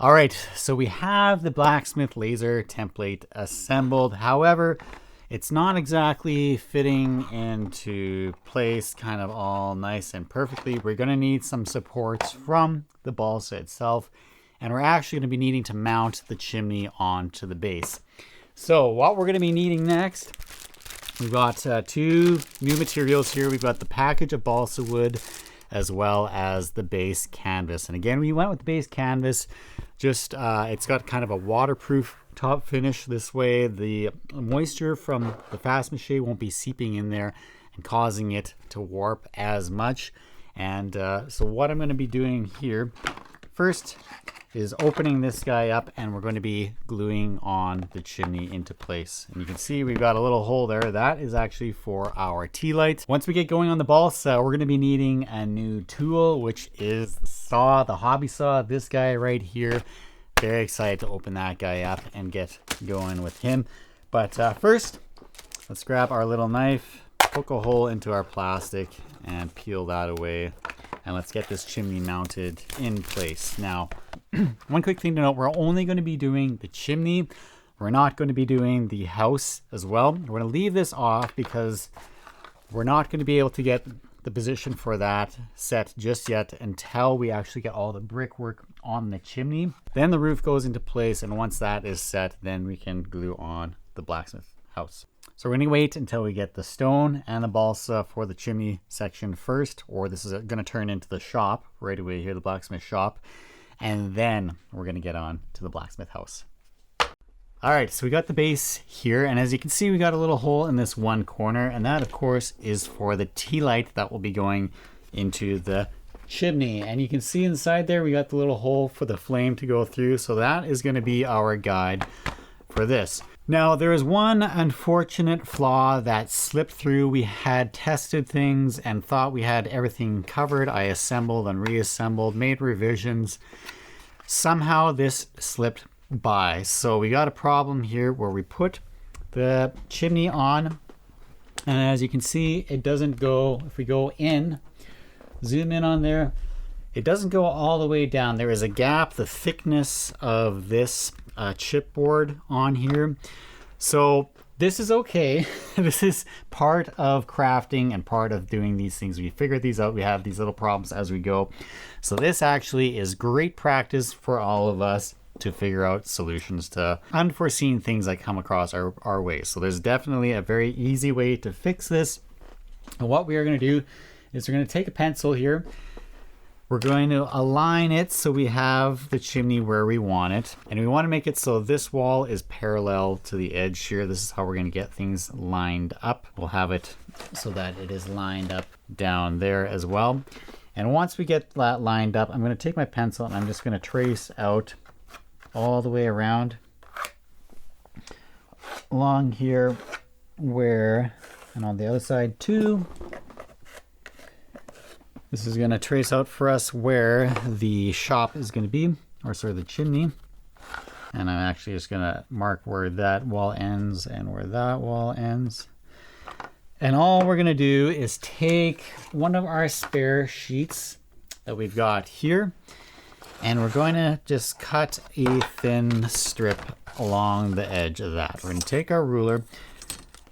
All right, so we have the blacksmith laser template assembled. However, it's not exactly fitting into place kind of all nice and perfectly. We're going to need some supports from the balsa itself, and we're actually going to be needing to mount the chimney onto the base. So what we're going to be needing next, we've got two new materials here. We've got the package of balsa wood as well as the base canvas. And again, we went with the base canvas. Just it's got kind of a waterproof top finish. This way the moisture from the fast mache won't be seeping in there and causing it to warp as much. And so what I'm going to be doing here first is opening this guy up, and we're going to be gluing on the chimney into place. And you can see we've got a little hole there. That is actually for our tea light. Once we get going on the balsa, we're going to be needing a new tool, which is the saw, the hobby saw, this guy right here. Very excited to open that guy up and get going with him. But first, let's grab our little knife, poke a hole into our plastic and peel that away. And let's get this chimney mounted in place. Now, one quick thing to note, we're only going to be doing the chimney. We're not going to be doing the house as well. We're going to leave this off because we're not going to be able to get the position for that set just yet until we actually get all the brickwork on the chimney. Then the roof goes into place, and once that is set, then we can glue on the blacksmith house. So we're going to wait until we get the stone and the balsa for the chimney section first, or this is going to turn into the shop right away here, the blacksmith shop. And then we're going to get on to the blacksmith house. All right, so we got the base here, and as you can see, we got a little hole in this one corner, and that of course is for the tea light that will be going into the chimney. And you can see inside there, we got the little hole for the flame to go through. So that is going to be our guide for this. Now, there is one unfortunate flaw that slipped through. We had tested things and thought we had everything covered. I assembled and reassembled, made revisions. Somehow this slipped by. So we got a problem here where we put the chimney on, and as you can see, it doesn't go, if we go in, zoom in on there, it doesn't go all the way down. There is a gap, the thickness of this chipboard on here. So this is okay. This is part of crafting and part of doing these things. We figured these out. We have these little problems as we go. So this actually is great practice for all of us to figure out solutions to unforeseen things that come across our way. So there's definitely a very easy way to fix this. And what we are going to do is we're going to take a pencil here. We're going to align it so we have the chimney where we want it. And we want to make it so this wall is parallel to the edge here. This is how we're going to get things lined up. We'll have it so that it is lined up down there as well. And once we get that lined up, I'm going to take my pencil and I'm just going to trace out all the way around along here where, and on the other side too. This is going to trace out for us where the shop is going to be, or sorry, the chimney. And I'm actually just going to mark where that wall ends and where that wall ends. And all we're going to do is take one of our spare sheets that we've got here, and we're going to just cut a thin strip along the edge of that. We're going to take our ruler,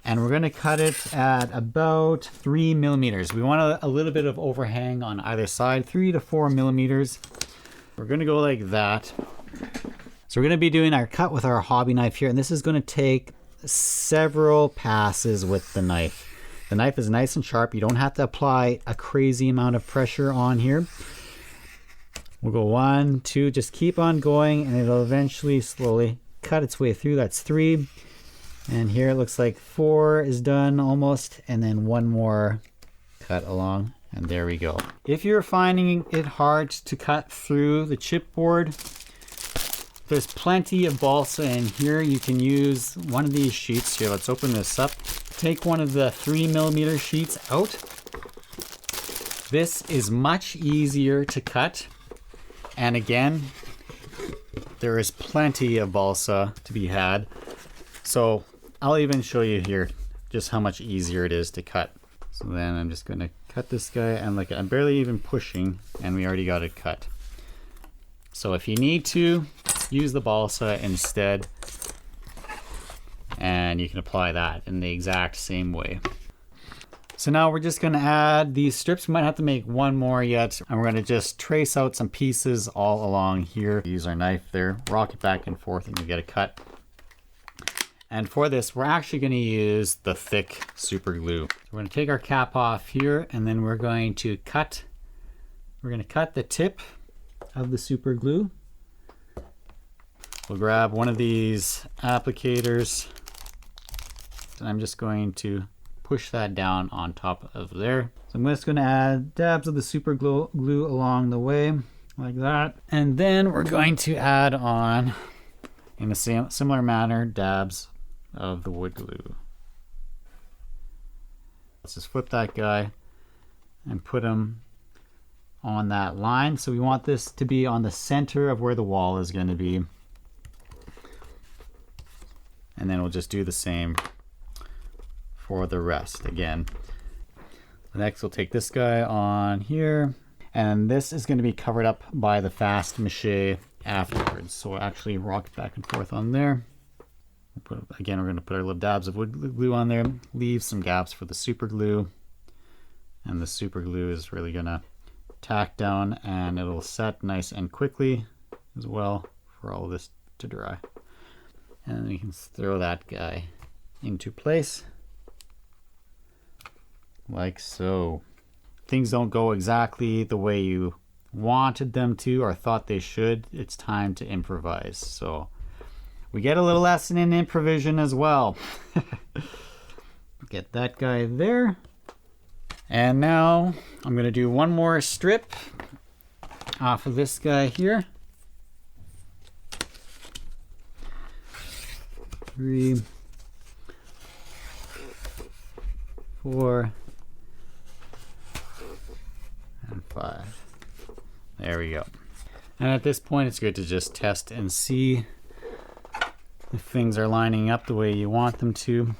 and we're going to cut it at about 3 millimeters. We want a little bit of overhang on either side, 3 to 4 millimeters. We're going to go like that. So we're going to be doing our cut with our hobby knife here, and this is going to take several passes with the knife. The knife is nice and sharp. You don't have to apply a crazy amount of pressure on here. We'll go 1, 2, just keep on going, and it'll eventually slowly cut its way through. That's 3. And here it looks like 4 is done almost, and then 1 more cut along, and there we go. If you're finding it hard to cut through the chipboard, there's plenty of balsa in here. You can use one of these sheets here. Let's open this up. Take one of the 3 millimeter sheets out. This is much easier to cut, and again, there is plenty of balsa to be had. So I'll even show you here just how much easier it is to cut. So then I'm just going to cut this guy, and like I'm barely even pushing, and we already got it cut. So if you need to, use the balsa instead, and you can apply that in the exact same way. So now we're just gonna add these strips. We might have to make one more yet, and we're gonna just trace out some pieces all along here. Use our knife there, rock it back and forth, and you get a cut. And for this, we're actually gonna use the thick super glue. So we're gonna take our cap off here, and then we're going to cut. We're gonna cut the tip of the super glue. We'll grab one of these applicators, and I'm just going to push that down on top of there. So I'm just going to add dabs of the super glue along the way, like that. And then we're going to add on, in a similar manner, dabs of the wood glue. Let's just flip that guy and put him on that line. So we want this to be on the center of where the wall is going to be. And then we'll just do the same for the rest again. Next we'll take this guy on here, and this is going to be covered up by the fast mache afterwards. So we'll actually rock it back and forth on there. Again, we're going to put our little dabs of wood glue on there, leave some gaps for the super glue, and the super glue is really going to tack down, and it'll set nice and quickly as well for all of this to dry. And we can throw that guy into place like so. Things don't go exactly the way you wanted them to or thought they should. It's time to improvise. So we get a little lesson in improvisation as well. Get that guy there. And now I'm going to do one more strip off of this guy here. 3, 4, and 5. There we go. And at this point, it's good to just test and see if things are lining up the way you want them to.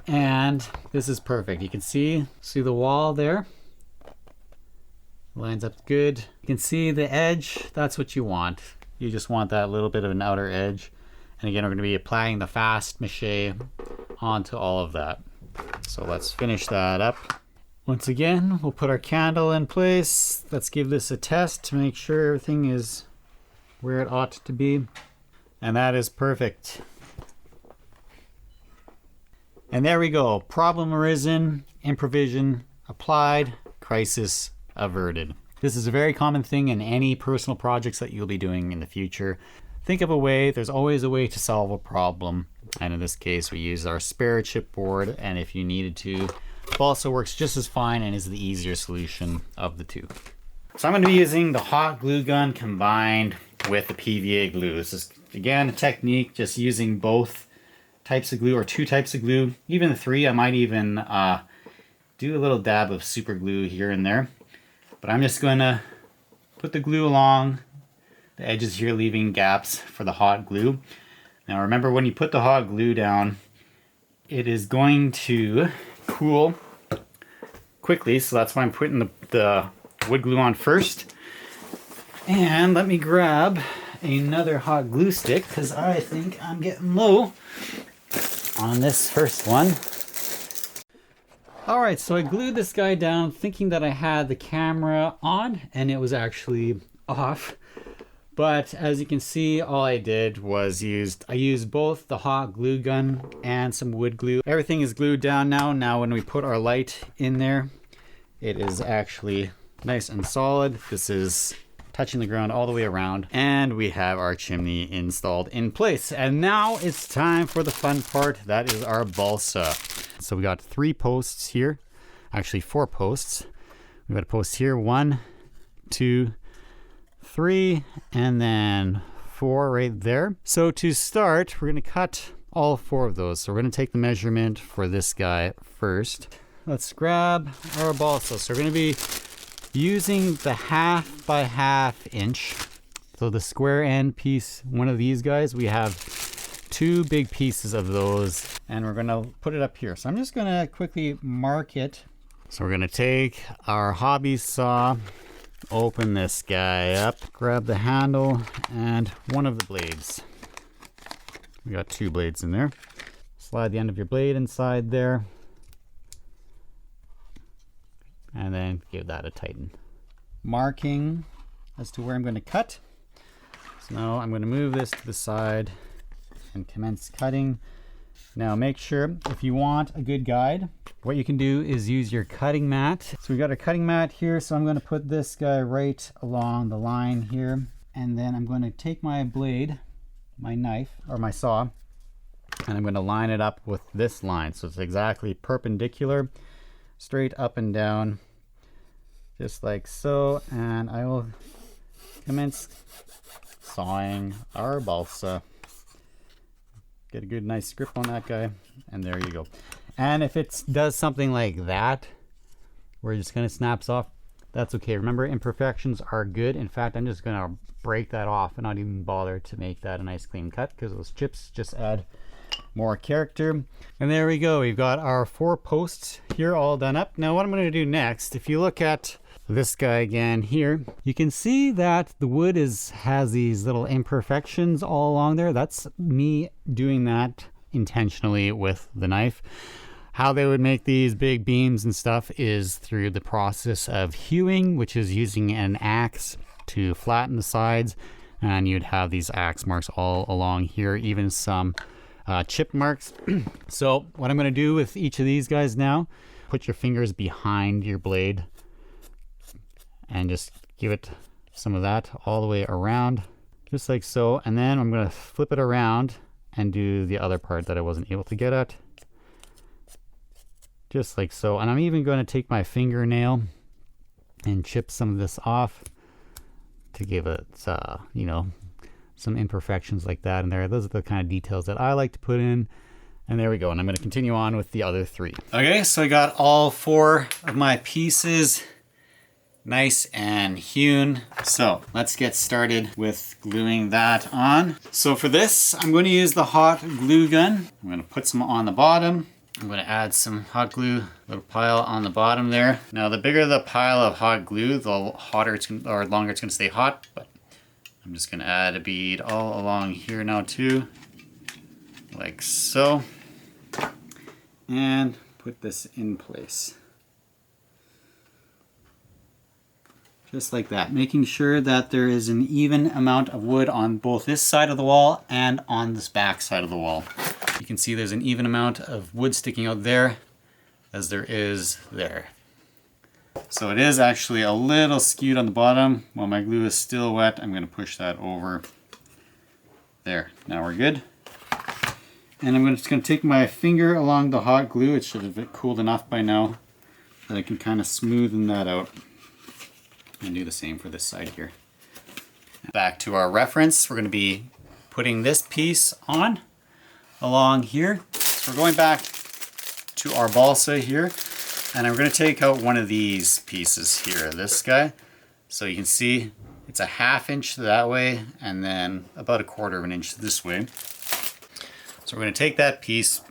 And this is perfect. You can see the wall there. Lines up good. You can see the edge. That's what you want. You just want that little bit of an outer edge. And again, we're going to be applying the fast mache onto all of that. So let's finish that up. Once again, we'll put our candle in place. Let's give this a test to make sure everything is where it ought to be. And that is perfect. And there we go. Problem arisen, improvisation applied, crisis averted. This is a very common thing in any personal projects that you'll be doing in the future. Think of a way, there's always a way to solve a problem. And in this case, we use our spare chipboard, and if you needed to, Balsa works just as fine and is the easier solution of the two. So I'm going to be using the hot glue gun combined with the PVA glue. This is, again, a technique just using both types of glue, or 2 types of glue, even 3. I might even do a little dab of super glue here and there. But I'm just going to put the glue along the edges here, leaving gaps for the hot glue. Now remember, when you put the hot glue down, it is going to cool quickly, so that's why I'm putting the wood glue on first. And let me grab another hot glue stick, because I think I'm getting low on this first one. Alright, so I glued this guy down thinking that I had the camera on, and it was actually off. But as you can see, all I did was I used both the hot glue gun and some wood glue. Everything is glued down now. Now when we put our light in there, it is actually nice and solid. This is touching the ground all the way around, and we have our chimney installed in place. And now it's time for the fun part. That is our balsa. So we got 3 posts here, actually 4 posts. We got a post here, 1, 2, 3, and then 4 right there. So to start, we're going to cut all 4 of those. So we're going to take the measurement for this guy first. Let's grab our balsa. So we're going to be using the 1/2 by 1/2 inch. So the square end piece, one of these guys, we have 2 big pieces of those, and we're going to put it up here. So I'm just going to quickly mark it So we're gonna take our hobby saw, open this guy up, grab the handle and one of the blades. We got 2 blades in there. Slide the end of your blade inside there, and then give that a tighten. Marking as to where I'm going to cut. So now I'm going to move this to the side and commence cutting. Now make sure, if you want a good guide, what you can do is use your cutting mat. So we got our cutting mat here, so I'm going to put this guy right along the line here, and then I'm going to take my blade, my knife or my saw, and I'm going to line it up with this line so it's exactly perpendicular, straight up and down, just like so. And I will commence sawing our balsa. Get a good nice grip on that guy, and there you go. And if it does something like that where it just kind of snaps off, that's okay. Remember, imperfections are good. In fact, I'm just gonna break that off and not even bother to make that a nice clean cut, because those chips just add more character. And there we go, we've got our 4 posts here all done up. Now what I'm going to do next, if you look at this guy again here, you can see that the wood has these little imperfections all along there. That's me doing that intentionally with the knife. How they would make these big beams and stuff is through the process of hewing, which is using an axe to flatten the sides, and you'd have these axe marks all along here, even some chip marks. So what I'm going to do with each of these guys now, put your fingers behind your blade and just give it some of that all the way around, just like so. And then I'm going to flip it around and do the other part that I wasn't able to get at, just like so. And I'm even going to take my fingernail and chip some of this off to give it, you know, some imperfections like that in there. Those are the kind of details that I like to put in. And there we go. And I'm going to continue on with the other 3. Okay, so I got all 4 of my pieces nice and hewn. So let's get started with gluing that on. So for this, I'm going to use the hot glue gun. I'm going to put some on the bottom. I'm going to add some hot glue, little pile on the bottom there. Now the bigger the pile of hot glue, the hotter it's going, or longer it's going to stay hot. But I'm just going to add a bead all along here now too, like so, and put this in place. Just like that, making sure that there is an even amount of wood on both this side of the wall and on this back side of the wall. You can see there's an even amount of wood sticking out there as there is there. So it is actually a little skewed on the bottom. While my glue is still wet, I'm going to push that over there. Now we're good. And I'm just going to take my finger along the hot glue. It should have cooled enough by now that I can kind of smoothen that out. And do the same for this side here. Back to our reference, we're going to be putting this piece on along here. So we're going back to our balsa here, and I'm going to take out one of these pieces here, this guy. So you can see it's a 1/2 inch that way, and then about 1/4 inch this way. So we're going to take that piece,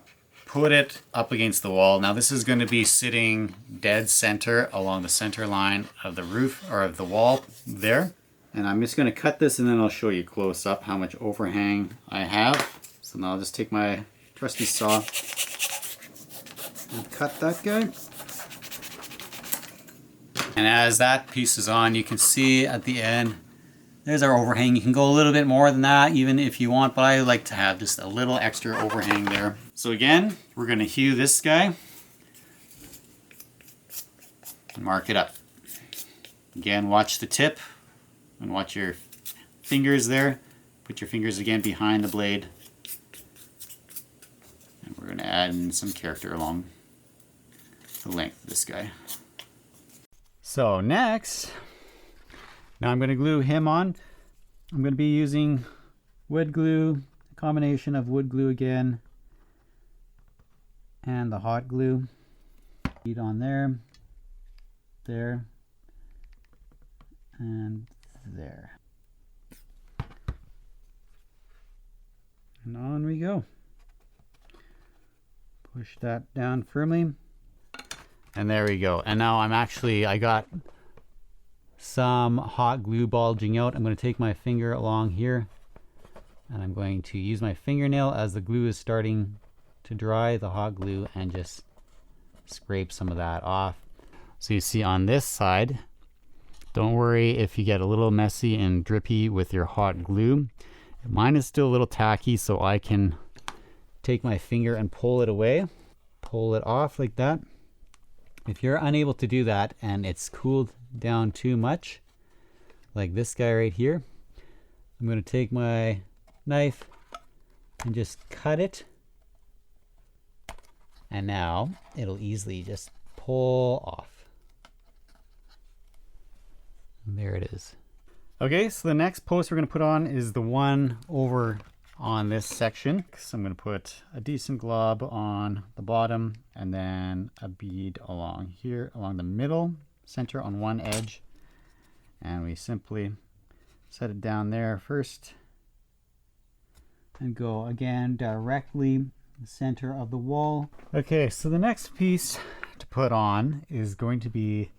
put it up against the wall. Now this is going to be sitting dead center along the center line of the roof, or of the wall there. And I'm just going to cut this, and then I'll show you close up how much overhang I have. So now I'll just take my trusty saw and cut that guy. And as that piece is on, you can see at the end, there's our overhang. You can go a little bit more than that even if you want, but I like to have just a little extra overhang there. So again, we're going to hew this guy and mark it up. Again, watch the tip and watch your fingers there. Put your fingers again behind the blade. And we're going to add in some character along the length of this guy. So next, now I'm going to glue him on. I'm going to be using wood glue, a combination of wood glue again and the hot glue. Bead on there, there, and there. And on we go. Push that down firmly. And there we go. And now I got some hot glue bulging out. I'm going to take my finger along here and I'm going to use my fingernail as the glue is starting to dry, the hot glue, and just scrape some of that off. So you see on this side, don't worry if you get a little messy and drippy with your hot glue. Mine is still a little tacky, so I can take my finger and pull it away, pull it off like that. If you're unable to do that and it's cooled down too much, like this guy right here, I'm going to take my knife and just cut it. And now it'll easily just pull off. And there it is. Okay, so the next post we're going to put on is the one over on this section. So I'm going to put a decent glob on the bottom and then a bead along here, along the middle, center on one edge. And we simply set it down there first and go again directly the center of the wall. Okay, so the next piece to put on is going to be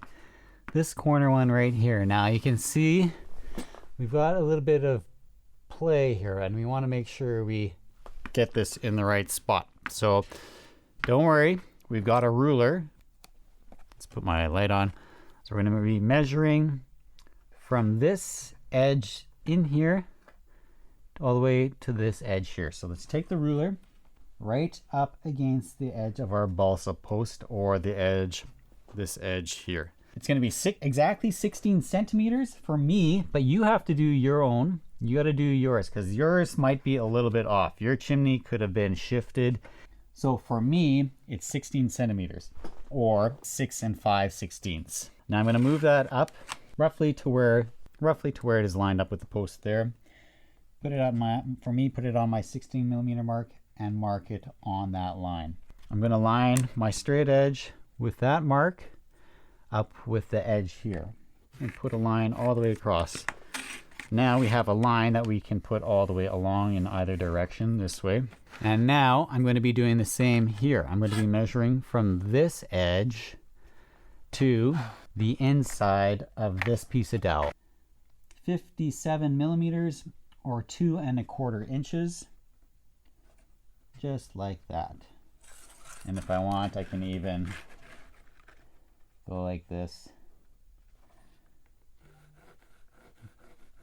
this corner one right here. Now you can see we've got a little bit of play here and we want to make sure we get this in the right spot. So don't worry, we've got a ruler. Let's put my light on. So we're going to be measuring from this edge in here all the way to this edge here. So let's take the ruler right up against the edge of our balsa post, or the edge, this edge here. It's going to be exactly 16 centimeters for me, but you have to do your own. You got to do yours because yours might be a little bit off. Your chimney could have been shifted. So for me, it's 16 centimeters or 6 5/16. Now I'm going to move that up roughly to where it is lined up with the post there. Put it on put it on my 16 millimeter mark and mark it on that line. I'm going to line my straight edge with that mark up with the edge here and put a line all the way across. Now we have a line that we can put all the way along in either direction this way. And now I'm going to be doing the same here. I'm going to be measuring from this edge to the inside of this piece of dowel. 57 millimeters or 2 1/4 inches. Just like that. And if I want, I can even go like this.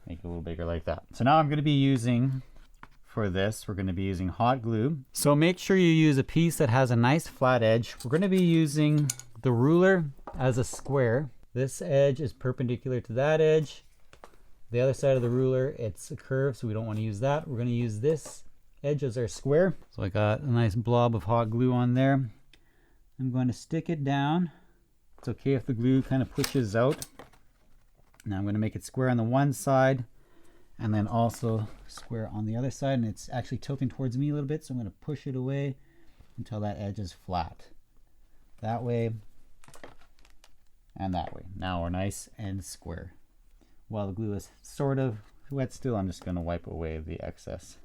Make it a little bigger like that. So now I'm going to be using, for this, we're going to be using hot glue. So make sure you use a piece that has a nice flat edge. We're going to be using the ruler as a square. This edge is perpendicular to that edge. The other side of the ruler, it's a curve, so we don't want to use that. We're going to use this edge as our square. So I got a nice blob of hot glue on there. I'm going to stick it down. It's okay if the glue kind of pushes out. Now I'm going to make it square on the one side and then also square on the other side, and it's actually tilting towards me a little bit, so I'm going to push it away until that edge is flat. That way and that way. Now we're nice and square. While the glue is sort of wet still, I'm just going to wipe away the excess.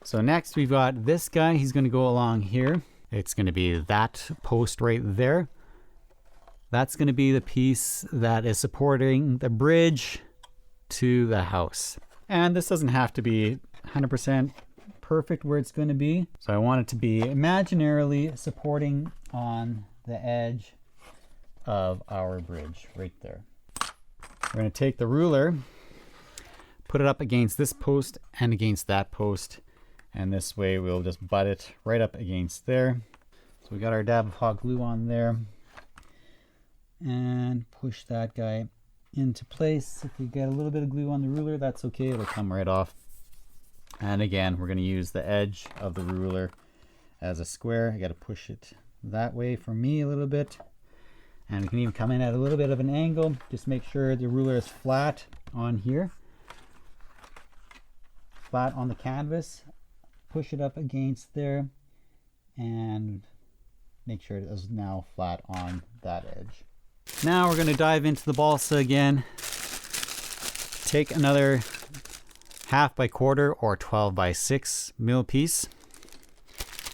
So next we've got this guy. He's going to go along here. It's going to be that post right there. That's going to be the piece that is supporting the bridge to the house. And this doesn't have to be 100% perfect where it's going to be. So I want it to be imaginarily supporting on the edge of our bridge right there. We're going to take the ruler, put it up against this post and against that post. And this way we'll just butt it right up against there. So we got our dab of hot glue on there. And push that guy into place. If we get a little bit of glue on the ruler, that's okay, it'll come right off. And again, we're going to use the edge of the ruler as a square. I got to push it that way for me a little bit. And we can even come in at a little bit of an angle. Just make sure the ruler is flat on here. Flat on the canvas. Push it up against there. And make sure it is now flat on that edge. Now we're going to dive into the balsa again. Take another 1/2 by 1/4 or 12 by 6 mil piece.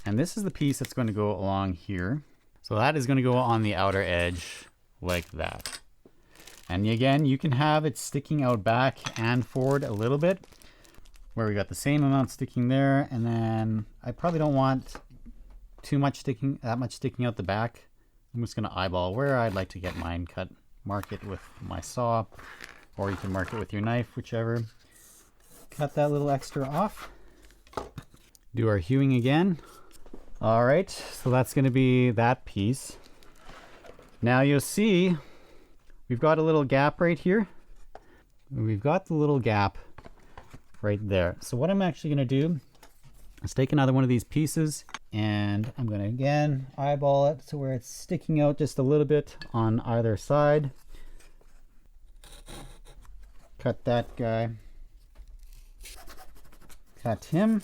And this is the piece that's going to go along here. So that is going to go on the outer edge like that. And again, you can have it sticking out back and forward a little bit, where we got the same amount sticking there. And then I probably don't want too much sticking out the back. I'm just going to eyeball where I'd like to get mine cut. Mark it with my saw, or you can mark it with your knife, whichever. Cut that little extra off. Do our hewing again. All right, so that's going to be that piece. Now you'll see we've got a little gap right here. We've got the little gap right there. So what I'm actually going to do is take another one of these pieces, and I'm going to again eyeball it to where it's sticking out just a little bit on either side. Cut that guy. Cut him.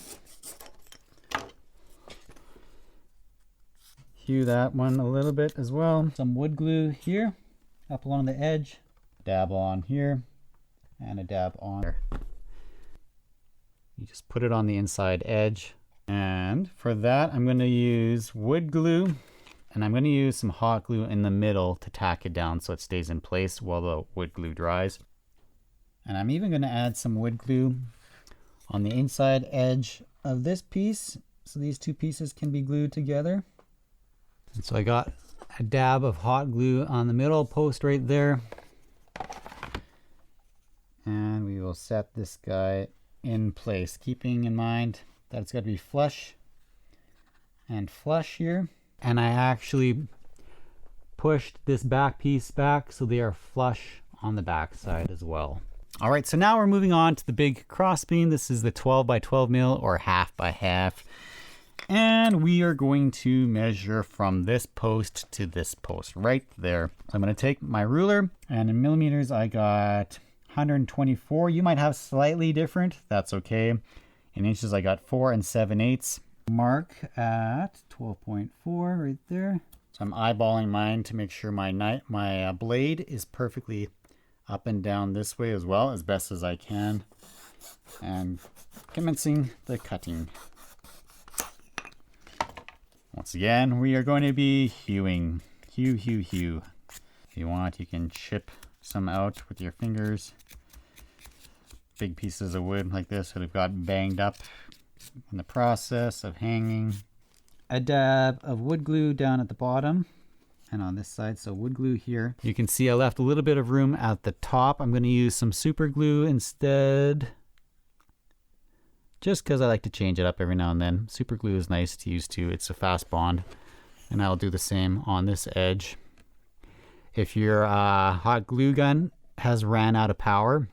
Hew that one a little bit as well. Some wood glue here up along the edge. Dab on here and a dab on there. You just put it on the inside edge. And for that, I'm going to use wood glue, and I'm going to use some hot glue in the middle to tack it down so it stays in place while the wood glue dries. And I'm even going to add some wood glue on the inside edge of this piece, so these two pieces can be glued together. And so I got a dab of hot glue on the middle post right there. And we will set this guy in place, keeping in mind that it's got to be flush and flush here. And I actually pushed this back piece back so they are flush on the back side as well. All right, so now we're moving on to the big cross beam. This is the 12 by 12 mil or half by half. And we are going to measure from this post to this post right there. So I'm going to take my ruler, and in millimeters I got 124. You might have slightly different. That's okay. In inches I got 4 7/8. Mark at 12.4 right there. So I'm eyeballing mine to make sure my blade is perfectly up and down this way as well, as best as I can. And commencing the cutting. Once again, we are going to be hewing. Hew, hew, hew. If you want, you can chip some out with your fingers. Big pieces of wood like this that have got banged up in the process of hanging. A dab of wood glue down at the bottom and on this side, so wood glue here. You can see I left a little bit of room at the top. I'm going to use some super glue instead, just because I like to change it up every now and then. Super glue is nice to use too. It's a fast bond. And I'll do the same on this edge. If your hot glue gun has ran out of power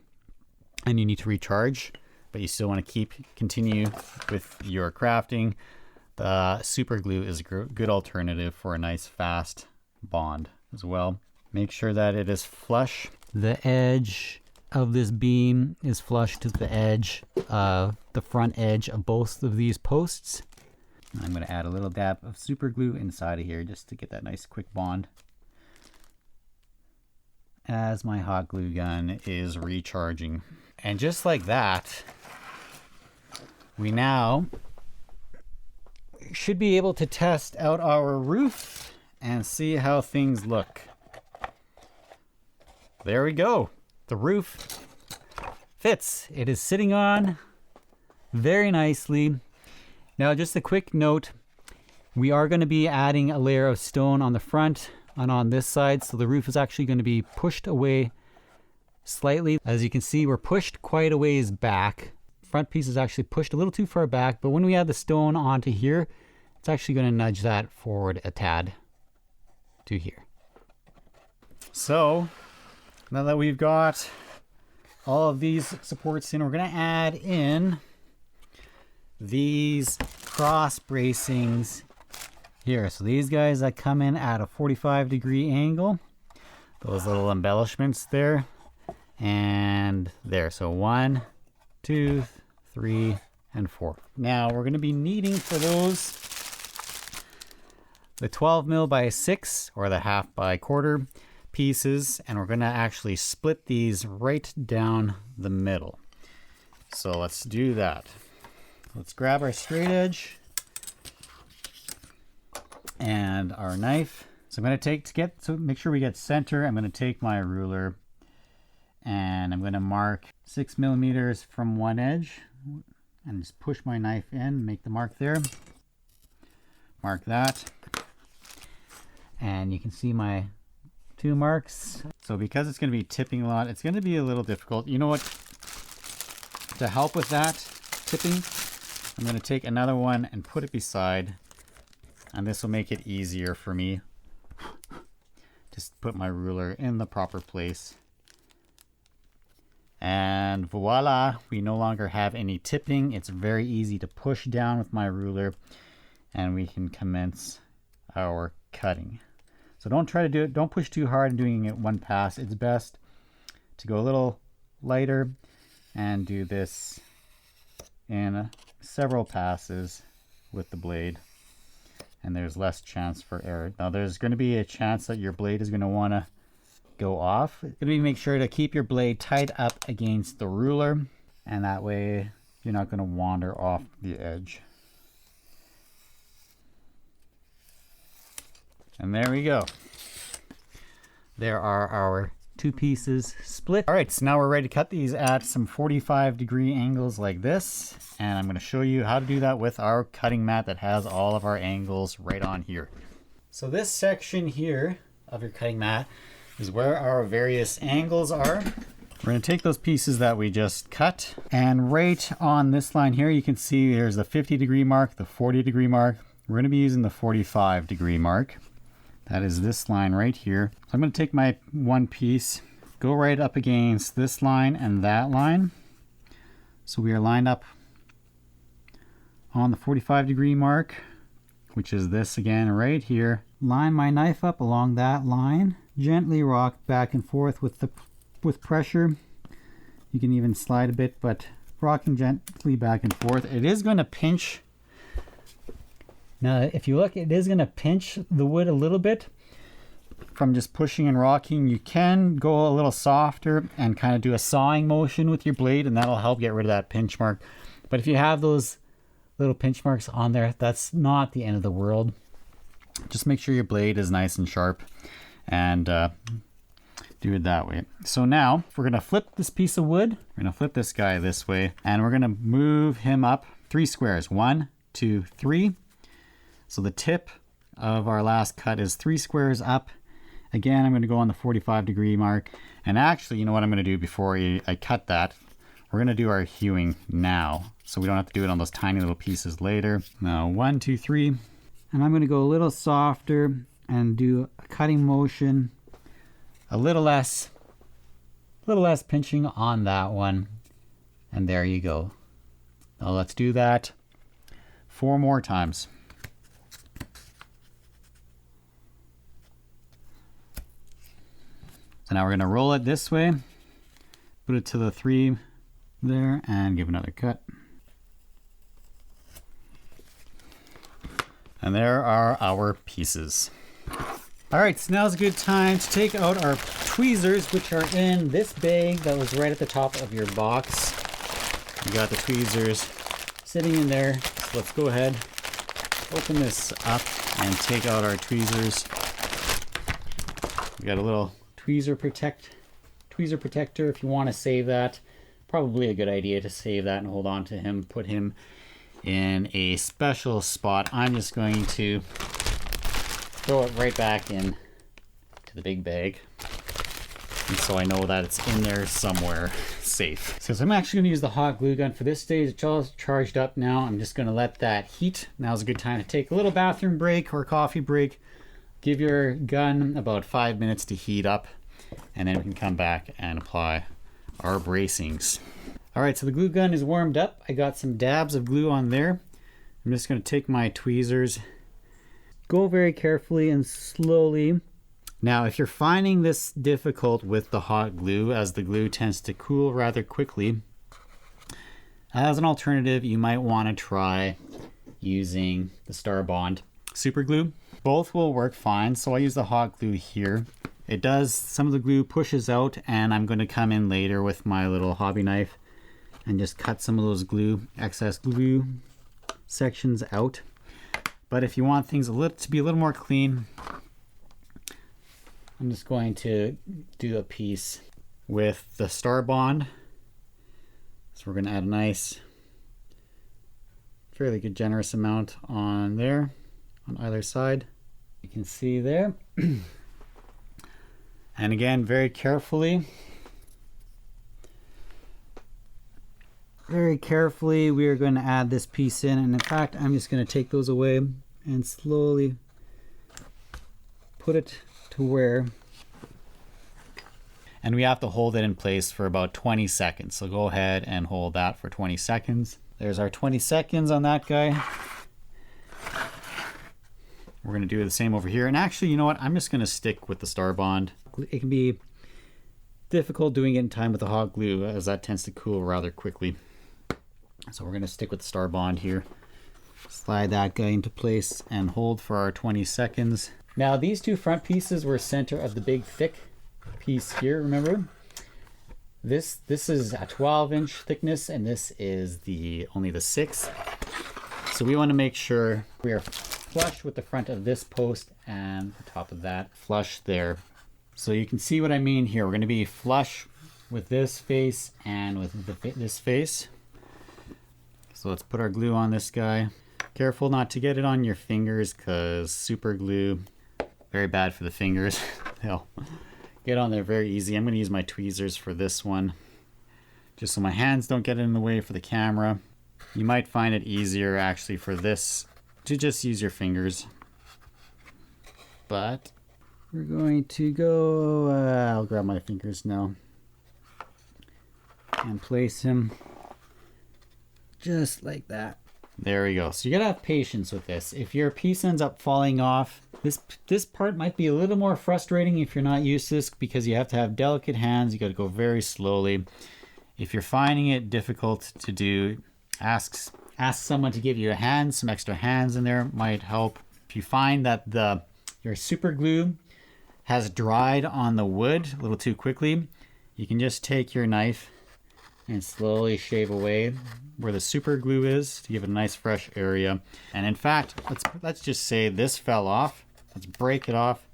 and you need to recharge, but you still want to continue with your crafting, the super glue is a good alternative for a nice fast bond as well. Make sure that it is flush. The edge of this beam is flush to the edge of the front edge of both of these posts. I'm going to add a little dab of super glue inside of here just to get that nice quick bond as my hot glue gun is recharging. And just like that, we now should be able to test out our roof and see how things look. There we go. The roof fits. It is sitting on very nicely. Now, just a quick note, we are going to be adding a layer of stone on the front and on this side, so the roof is actually going to be pushed away slightly. As you can see, we're pushed quite a ways back. Front piece is actually pushed a little too far back, but when we add the stone onto here, it's actually going to nudge that forward a tad to here. So now that we've got all of these supports in, we're going to add in these cross bracings here. So these guys that come in at a 45-degree angle, those little embellishments there and there. So 1, 2, 3, and 4. Now we're going to be needing for those the 12 mil by 6 or the half by quarter pieces, and we're going to actually split these right down the middle. So let's do that. Let's grab our straight edge and our knife. So I'm going to take, to make sure we get center, I'm going to take my ruler and I'm going to mark 6 millimeters from one edge and just push my knife in, make the mark there. Mark that. And you can see my 2 marks. So because it's going to be tipping a lot, it's going to be a little difficult. You know what? To help with that tipping, I'm going to take another one and put it beside, and this will make it easier for me. Just put my ruler in the proper place. And voila, we no longer have any tipping. It's very easy to push down with my ruler and we can commence our cutting. So don't try to do it, don't push too hard in doing it one pass. It's best to go a little lighter and do this in several passes with the blade. And there's less chance for error. Now there's going to be a chance that your blade is going to want to go off. It's going to be make sure to keep your blade tight up against the ruler, and that way you're not going to wander off the edge. And there we go. There are our 2 pieces split. All right, so now we're ready to cut these at some 45-degree angles like this. And I'm going to show you how to do that with our cutting mat that has all of our angles right on here. So this section here of your cutting mat is where our various angles are. We're going to take those pieces that we just cut, and right on this line here you can see there's the 50-degree mark, the 40-degree mark. We're going to be using the 45-degree mark. That is this line right here. So I'm going to take my one piece, go right up against this line and that line. So we are lined up on the 45-degree mark, which is this again right here. Line my knife up along that line. Gently rock back and forth with pressure. You can even slide a bit, but rocking gently back and forth. It is going to pinch. Now, if you look, it is going to pinch the wood a little bit from just pushing and rocking. You can go a little softer and kind of do a sawing motion with your blade, and that'll help get rid of that pinch mark. But if you have those little pinch marks on there, that's not the end of the world. Just make sure your blade is nice and sharp, and do it that way. So now we're going to flip this piece of wood. We're going to flip this guy this way, and we're going to move him up 3 squares. 1, 2, 3. So the tip of our last cut is 3 squares up. Again, I'm going to go on the 45-degree mark. And actually, you know what I'm going to do before I cut that? We're going to do our hewing now, so we don't have to do it on those tiny little pieces later. Now, 1, 2, 3. And I'm going to go a little softer and do a cutting motion. A little less pinching on that one. And there you go. Now let's do that 4 more times. So now we're going to roll it this way, put it to the 3 there, and give another cut. And there are our pieces. All right, so now's a good time to take out our tweezers, which are in this bag that was right at the top of your box. You got the tweezers sitting in there. So let's go ahead, open this up and take out our tweezers. We got a little tweezer protector if you want to save that. Probably a good idea to save that and hold on to him, put him in a special spot. I'm just going to throw it right back in to the big bag, and so I know that it's in there somewhere safe. So I'm actually going to use the hot glue gun for this stage. It's all charged up now. I'm just going to let that heat. Now's a good time to take a little bathroom break or coffee break. Give your gun about 5 minutes to heat up, and then we can come back and apply our bracings. All right, so the glue gun is warmed up. I got some dabs of glue on there. I'm just going to take my tweezers, go very carefully and slowly. Now, if you're finding this difficult with the hot glue, as the glue tends to cool rather quickly, as an alternative, you might want to try using the Star Bond super glue. Both will work fine, so I use the hot glue here. It does, some of the glue pushes out, and I'm going to come in later with my little hobby knife and just cut some of those excess glue sections out. But if you want things to be a little more clean, I'm just going to do a piece with the star bond. So we're going to add a nice, fairly good generous amount on there, on either side. You can see there. And again, very carefully, we are going to add this piece in. And in fact, I'm just going to take those away and slowly put it to where. And we have to hold it in place for about 20 seconds. So go ahead and hold that for 20 seconds. There's our 20 seconds on that guy. We're going to do the same over here. And actually, you know what? I'm just going to stick with the star bond. It can be difficult doing it in time with the hot glue, as that tends to cool rather quickly. So we're going to stick with the star bond here. Slide that guy into place and hold for our 20 seconds. Now these two front pieces were center of the big thick piece here, remember? This is a 12-inch thickness, and this is only the 6. So we want to make sure we are flush with the front of this post and the top of that, flush there. So you can see what I mean here. We're going to be flush with this face and with this face. So let's put our glue on this guy. Careful not to get it on your fingers, because super glue, very bad for the fingers. They'll get on there very easy. I'm going to use my tweezers for this one, just so my hands don't get in the way for the camera. You might find it easier actually for this to just use your fingers. But we're going to go, I'll grab my fingers now and place him just like that. There we go. So you gotta have patience with this. If your piece ends up falling off, this part might be a little more frustrating if you're not used to this, because you have to have delicate hands. You gotta go very slowly. If you're finding it difficult to do, ask someone to give you a hand. Some extra hands in there might help. If you find that your super glue has dried on the wood a little too quickly, you can just take your knife and slowly shave away where the super glue is to give it a nice fresh area. And in fact, let's just say this fell off. Let's break it off.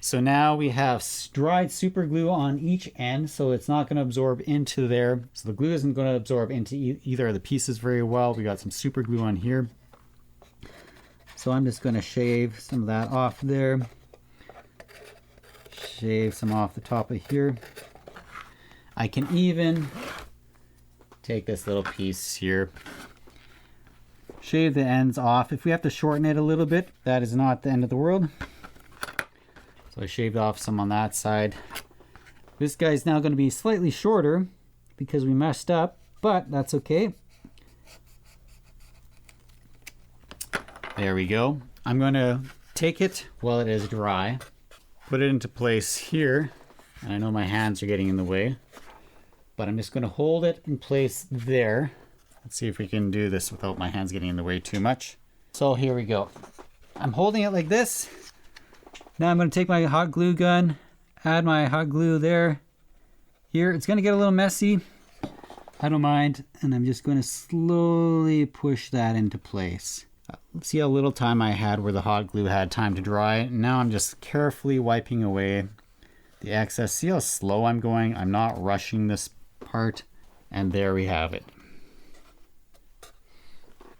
So now we have dried super glue on each end, so it's not going to absorb into there. So the glue isn't going to absorb into either of the pieces very well. We got some super glue on here. So I'm just going to shave some of that off there. Shave some off the top of here. I can even take this little piece here, shave the ends off. If we have to shorten it a little bit, that is not the end of the world. So I shaved off some on that side. This guy's now going to be slightly shorter because we messed up, but that's okay. There we go. I'm going to take it while it is dry, put it into place here. And I know my hands are getting in the way, but I'm just going to hold it in place there. Let's see if we can do this without my hands getting in the way too much. So here we go. I'm holding it like this. Now I'm going to take my hot glue gun, add my hot glue there. Here, it's going to get a little messy. I don't mind. And I'm just going to slowly push that into place. See how little time I had where the hot glue had time to dry. Now I'm just carefully wiping away the excess. See how slow I'm going? I'm not rushing this part. And there we have it.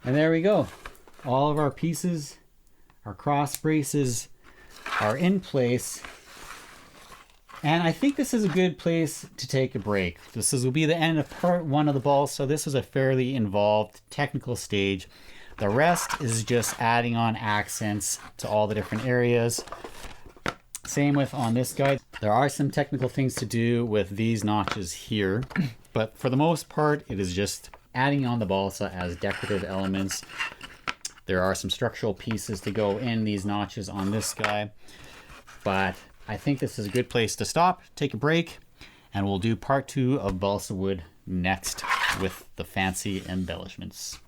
And there we go. All of our pieces, our cross braces are in place. And I think this is a good place to take a break. Will be the end of part 1 of the Balsa. This is a fairly involved technical stage. The rest is just adding on accents to all the different areas. Same with on this guy. There are some technical things to do with these notches here, but for the most part, it is just adding on the balsa as decorative elements. There are some structural pieces to go in these notches on this guy, but I think this is a good place to stop, take a break, and we'll do part 2 of balsa wood next with the fancy embellishments.